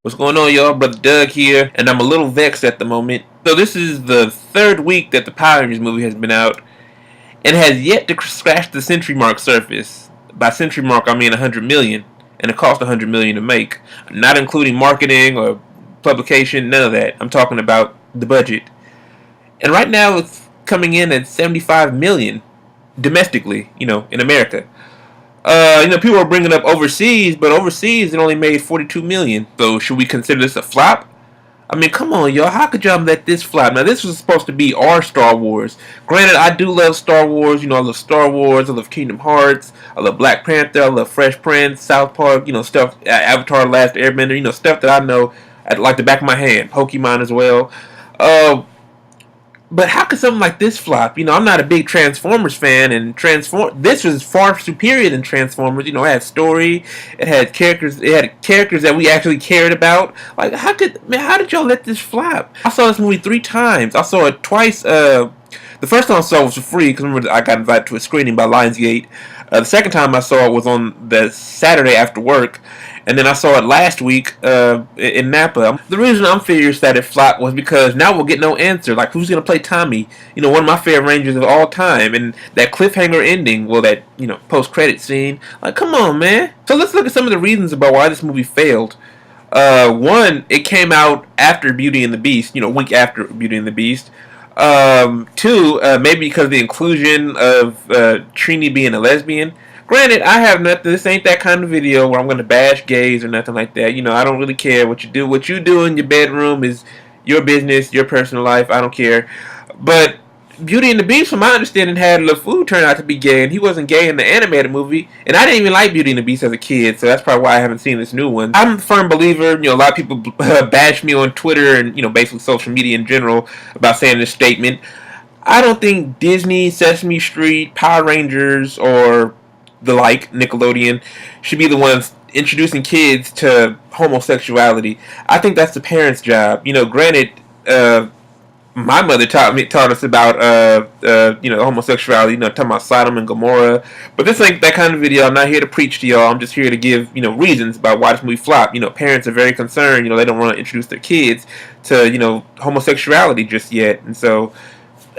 What's going on, y'all? Brother Doug here, and I'm a little vexed at the moment. So this is the third week that the Power Rangers movie has been out, and has yet to scratch the century mark surface. By century mark, I mean 100 million, and it cost 100 million to make, not including marketing or publication, none of that. I'm talking about the budget. And right now, it's coming in at 75 million domestically, in America. People are bringing up overseas, but overseas it only made 42 million. So should we consider this a flop? I mean, come on, y'all. How could y'all let this flop? Now, this was supposed to be our Star Wars. Granted, I do love Star Wars. I love Star Wars. I love Kingdom Hearts. I love Black Panther. I love Fresh Prince, South Park. Stuff. Avatar: Last Airbender. Stuff that I know at like the back of my hand. Pokemon as well. But how could something like this flop? I'm not a big Transformers fan, and this was far superior than Transformers. It had story, it had characters that we actually cared about. Like, how did y'all let this flop? I saw this movie 3 times. I saw it twice. The first time I saw it was for free because remember I got invited to a screening by Lionsgate. The second time I saw it was on the Saturday after work. And then I saw it last week in Napa. The reason I'm furious that it flopped was because now we'll get no answer. Like, who's going to play Tommy? One of my favorite Rangers of all time. And that cliffhanger ending, that, post-credit scene. Like, come on, man. So let's look at some of the reasons about why this movie failed. One, it came out after Beauty and the Beast. A week after Beauty and the Beast. 2, maybe because of the inclusion of Trini being a lesbian. Granted, I have nothing. This ain't that kind of video where I'm going to bash gays or nothing like that. I don't really care what you do. What you do in your bedroom is your business, your personal life. I don't care. But Beauty and the Beast, from my understanding, had LeFou turn out to be gay, and he wasn't gay in the animated movie. And I didn't even like Beauty and the Beast as a kid, so that's probably why I haven't seen this new one. I'm a firm believer. A lot of people bash me on Twitter and basically social media in general about saying this statement. I don't think Disney, Sesame Street, Power Rangers, or the like, Nickelodeon, should be the ones introducing kids to homosexuality. I think that's the parents' job. Granted, my mother taught us about homosexuality. Talking about Sodom and Gomorrah. But this ain't that kind of video. I'm not here to preach to y'all. I'm just here to give reasons about why this movie flopped. Parents are very concerned. They don't want to introduce their kids to homosexuality just yet, and so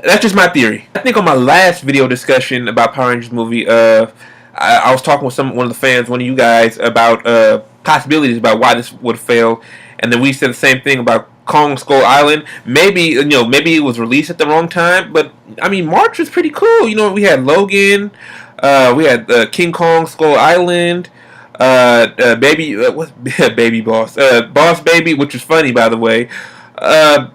that's just my theory. I think on my last video discussion about Power Rangers movie, I was talking with one of the fans, one of you guys, about possibilities about why this would fail, and then we said the same thing about Kong Skull Island. Maybe maybe it was released at the wrong time, but I mean March was pretty cool. We had Logan, we had King Kong Skull Island, Baby Boss, Boss Baby, which was funny by the way.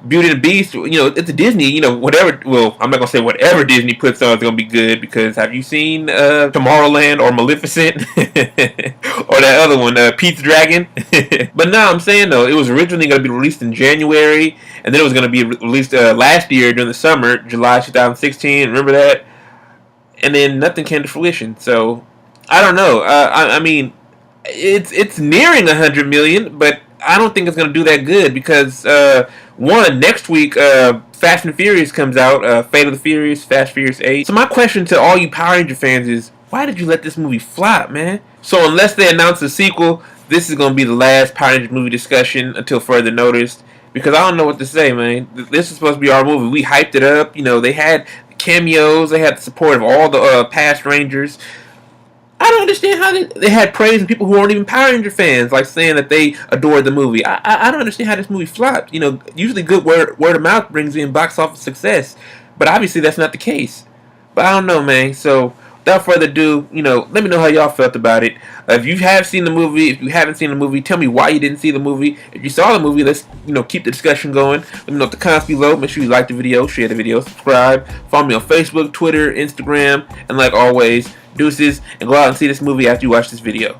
Beauty and the Beast, it's a Disney, whatever, well, I'm not gonna say whatever Disney puts on is gonna be good, because have you seen Tomorrowland or Maleficent? Or that other one, Pete's Dragon? But no, I'm saying though, it was originally gonna be released in January, and then it was gonna be released last year during the summer, July 2016, remember that? And then nothing came to fruition, so, I don't know, I mean, it's nearing 100 million, but I don't think it's going to do that good because, one, next week, Fast and Furious comes out, Fate of the Furious, Fast Furious 8. So my question to all you Power Ranger fans is, why did you let this movie flop, man? So unless they announce a sequel, this is going to be the last Power Ranger movie discussion until further notice, because I don't know what to say, man. This is supposed to be our movie. We hyped it up. They had cameos. They had the support of all the past Rangers. I don't understand how they had praise and people who aren't even Power Ranger fans, like saying that they adored the movie. I don't understand how this movie flopped. Usually good word of mouth brings in box office success, but obviously that's not the case. But I don't know, man. So without further ado, let me know how y'all felt about it. If you have seen the movie, if you haven't seen the movie, tell me why you didn't see the movie. If you saw the movie, let's keep the discussion going. Let me know in the comments below. Make sure you like the video, share the video, subscribe, follow me on Facebook, Twitter, Instagram, and like always, deuces, and go out and see this movie after you watch this video.